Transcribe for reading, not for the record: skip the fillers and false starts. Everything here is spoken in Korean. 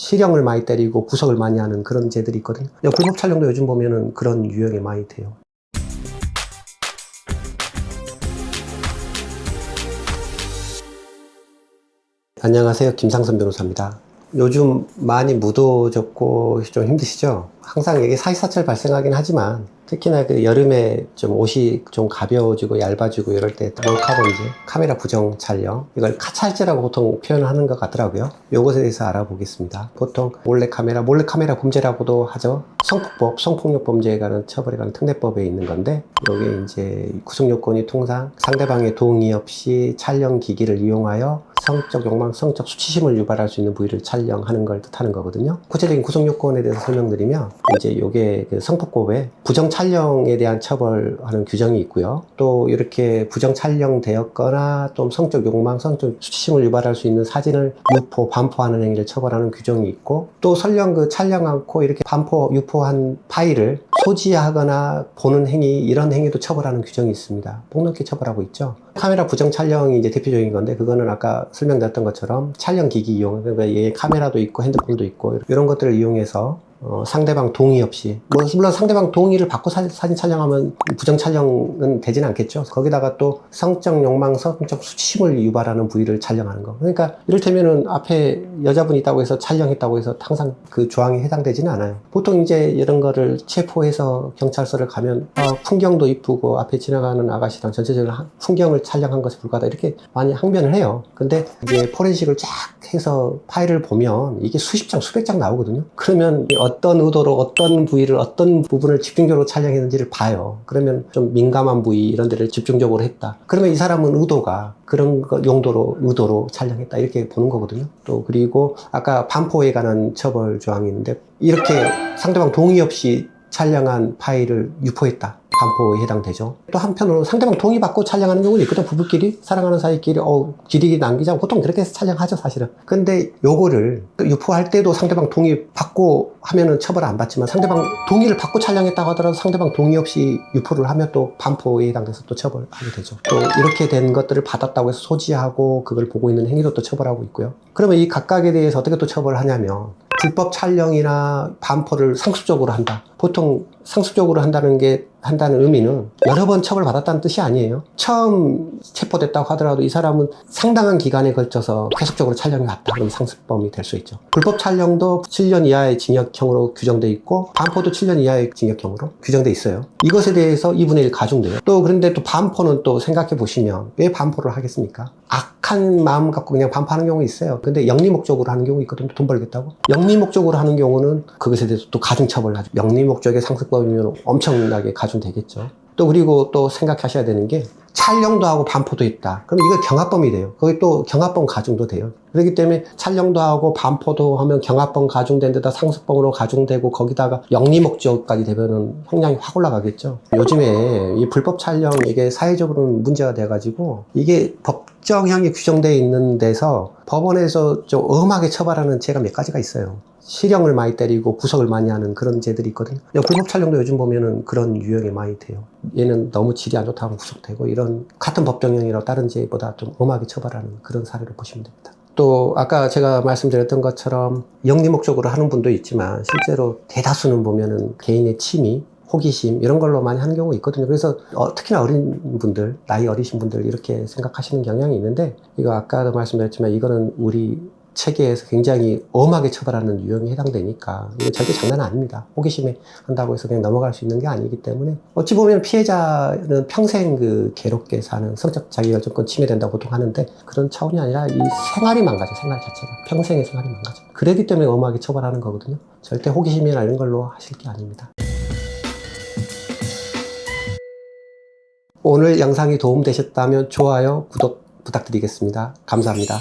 실형을 많이 때리고 구속을 많이 하는 그런 죄들이 있거든요. 불법 촬영도 요즘 보면은 그런 유형이 많이 돼요. 안녕하세요. 김상선 변호사입니다. 요즘 많이 무더워졌고 좀 힘드시죠? 항상 이게 사시사철 발생하긴 하지만 특히나 그 여름에 좀 옷이 좀 가벼워지고 얇아지고 이럴 때 몰카 범죄, 카메라 부정 촬영, 이걸 카찰죄라고 보통 표현하는 것 같더라고요. 요것에 대해서 알아보겠습니다. 보통 몰래 카메라 범죄라고도 하죠. 성폭법, 성폭력 범죄에 관한 처벌에 관한 특례법에 있는 건데, 여기 이제 구성 요건이 통상 상대방의 동의 없이 촬영 기기를 이용하여 성적 욕망, 성적 수치심을 유발할 수 있는 부위를 촬영하는 걸 뜻하는 거거든요. 구체적인 구성 요건에 대해서 설명드리면, 이제 요게 그 성폭법에 부정 촬영에 대한 처벌하는 규정이 있고요. 또 이렇게 부정 촬영되었거나 또 성적 욕망, 성적 수치심을 유발할 수 있는 사진을 유포, 반포하는 행위를 처벌하는 규정이 있고, 또 설령 그 촬영 않고 이렇게 반포, 유포한 파일을 소지하거나 보는 행위, 이런 행위도 처벌하는 규정이 있습니다. 폭넓게 처벌하고 있죠. 카메라 부정 촬영이 이제 대표적인 건데, 그거는 아까 설명드렸던 것처럼 촬영 기기 이용, 그러니까 얘 카메라도 있고 핸드폰도 있고 이런 것들을 이용해서 상대방 동의 없이, 물론 상대방 동의를 받고 사진 촬영하면 부정 촬영은 되지는 않겠죠. 거기다가 또 성적 욕망, 성적 수치심을 유발하는 부위를 촬영하는 거. 그러니까 이를테면은 앞에 여자분이 있다고 해서 촬영했다고 해서 항상 그 조항에 해당되지는 않아요. 보통 이제 이런 거를 체포해서 경찰서를 가면 풍경도 이쁘고 앞에 지나가는 아가씨랑 전체적으로 풍경을 촬영한 것에 불과하다, 이렇게 많이 항변을 해요. 근데 이제 포렌식을 쫙 해서 파일을 보면 이게 수십 장, 수백 장 나오거든요. 그러면 어떤 의도로 어떤 부위를, 어떤 부분을 집중적으로 촬영했는지를 봐요. 그러면 좀 민감한 부위 이런 데를 집중적으로 했다. 그러면 이 사람은 의도가 그런 용도로, 의도로 촬영했다, 이렇게 보는 거거든요. 또 그리고 아까 반포에 관한 처벌 조항이 있는데, 이렇게 상대방 동의 없이 촬영한 파일을 유포했다, 반포에 해당되죠. 또 한편으로 상대방 동의받고 촬영하는 경우도 있거든. 부부끼리, 사랑하는 사이끼리 기리기 남기자, 보통 그렇게 해서 촬영하죠, 사실은. 근데 요거를 유포할 때도 상대방 동의받고 하면은 처벌 안 받지만, 상대방 동의를 받고 촬영했다고 하더라도 상대방 동의 없이 유포를 하면 또 반포에 해당돼서 또 처벌하게 되죠. 또 이렇게 된 것들을 받았다고 해서 소지하고 그걸 보고 있는 행위도 또 처벌하고 있고요. 그러면 이 각각에 대해서 어떻게 또 처벌을 하냐면, 불법 촬영이나 반포를 상습적으로 한다. 보통 상습적으로 한다는 의미는 여러 번 처벌받았다는 뜻이 아니에요. 처음 체포됐다고 하더라도 이 사람은 상당한 기간에 걸쳐서 계속적으로 촬영해 왔다. 그럼 상습범이 될 수 있죠. 불법 촬영도 7년 이하의 징역형으로 규정돼 있고, 반포도 7년 이하의 징역형으로 규정돼 있어요. 이것에 대해서 2분의 1 가중돼요. 또 그런데 또 반포는 또 생각해 보시면, 왜 반포를 하겠습니까? 악한 마음 갖고 그냥 반포하는 경우 있어요. 근데 영리 목적으로 하는 경우 있거든요. 돈 벌겠다고. 영리 목적으로 하는 경우는 그것에 대해서 또 가중 처벌을 하죠. 영리 목적의 상습범이면 엄청나게 가중되겠죠. 또 그리고 또 생각하셔야 되는 게, 촬영도 하고 반포도 있다. 그럼 이거 경합범이 돼요. 거기 또 경합범 가중도 돼요. 그렇기 때문에 촬영도 하고 반포도 하면 경합범 가중된 데다 상습범으로 가중되고, 거기다가 영리 목적까지 되면은 형량이 확 올라가겠죠. 요즘에 이 불법 촬영, 이게 사회적으로는 문제가 돼가지고, 이게 법정형이 규정되어 있는 데서 법원에서 좀 엄하게 처벌하는 죄가 몇 가지가 있어요. 실형을 많이 때리고 구속을 많이 하는 그런 죄들이 있거든요. 불법 촬영도 요즘 보면은 그런 유형이 많이 돼요. 얘는 너무 질이 안 좋다고 구속되고, 이런 같은 법정형이라고 다른 죄보다 좀 엄하게 처벌하는 그런 사례로 보시면 됩니다. 또 아까 제가 말씀드렸던 것처럼 영리 목적으로 하는 분도 있지만, 실제로 대다수는 보면은 개인의 취미, 호기심 이런 걸로 많이 하는 경우가 있거든요. 그래서 특히나 어린 분들, 나이 어리신 분들 이렇게 생각하시는 경향이 있는데, 이거 아까도 말씀드렸지만 이거는 우리 체계에서 굉장히 엄하게 처벌하는 유형에 해당되니까 이거 절대 장난 아닙니다. 호기심에 한다고 해서 그냥 넘어갈 수 있는 게 아니기 때문에, 어찌 보면 피해자는 평생 그 괴롭게 사는, 성적 자기결정권 침해된다고 보통 하는데, 그런 차원이 아니라 이 생활이 망가져, 생활 자체가. 평생의 생활이 망가져. 그렇기 때문에 엄하게 처벌하는 거거든요. 절대 호기심이나 이런 걸로 하실 게 아닙니다. 오늘 영상이 도움되셨다면 좋아요, 구독 부탁드리겠습니다. 감사합니다.